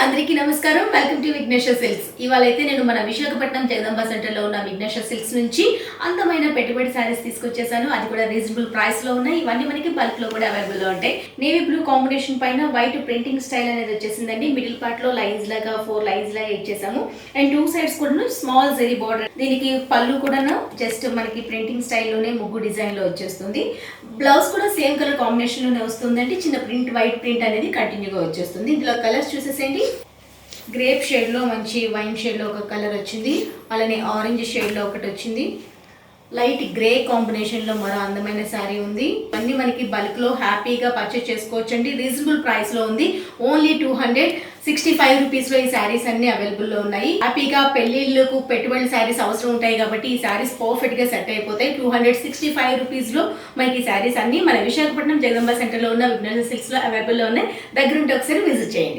అందరికీ నమస్కారం. Welcome to Vighneshwara Silks. ఇవాళ అయితే నేను మన విశాఖపట్నం జగదంబ సెంటర్ లో ఉన్న విఘ్నేశ్వర సిల్క్స్ నుంచి అందమైన పెట్టుబడి సారీస్ తీసుకొచ్చేసాను. అది కూడా రీజనబుల్ ప్రైస్ లో ఉన్నాయి. ఇవన్నీ మనకి బల్క్ లో కూడా అవైలబుల్ లో ఉంటాయి. నేవీ బ్లూ కాంబినేషన్ పైన వైట్ ప్రింటింగ్ స్టైల్ అనేది వచ్చేసిందండి. మిడిల్ పార్ట్ లో లైన్స్ లాగా 4 లైన్స్ లాగా ఇచ్చేసాము. అండ్ 2 సైడ్స్ కూడా స్మాల్ జరీ బార్డర్. దీనికి పళ్ళు కూడా జస్ట్ మనకి ప్రింటింగ్ స్టైల్ లోనే ముగ్గు డిజైన్ లో వచ్చేస్తుంది. బ్లౌజ్ కూడా సేమ్ కలర్ కాంబినేషన్ లోనే వస్తుందండి. చిన్న ప్రింట్ వైట్ ప్రింట్ అనేది కంటిన్యూగా వచ్చేస్తుంది. ఇందులో కలర్స్ చూసేసేయండి. గ్రేప్ షేడ్లో మంచి వైన్ షేడ్లో ఒక కలర్ వచ్చింది. అలానే ఆరెంజ్ షేడ్లో ఒకటి వచ్చింది. లైట్ గ్రే కాంబినేషన్లో మరో అందమైన శారీ ఉంది. అన్నీ మనకి బల్క్లో హ్యాపీగా పర్చేస్ చేసుకోవచ్చు అండి. రీజనబుల్ ప్రైస్లో ఉంది. ఓన్లీ 265 రూపీస్లో ఈ శారీస్ అన్ని అవైలబుల్లో ఉన్నాయి. హ్యాపీగా పెళ్లిళ్ళకు పెట్టుబడి శారీస్ అవసరం ఉంటాయి కాబట్టి ఈ శారీస్ పర్ఫెక్ట్గా సెట్ అయిపోతాయి. 265 రూపీస్లో మనకి శారీస్ అన్ని మన విశాఖపట్నం జగదంబ సెంటర్లో ఉన్న విఘ్నేశ్వర సిల్క్స్లో అవైలబుల్లో ఉన్నాయి. దగ్గరుంటే ఒకసారి విజిట్ చేయండి.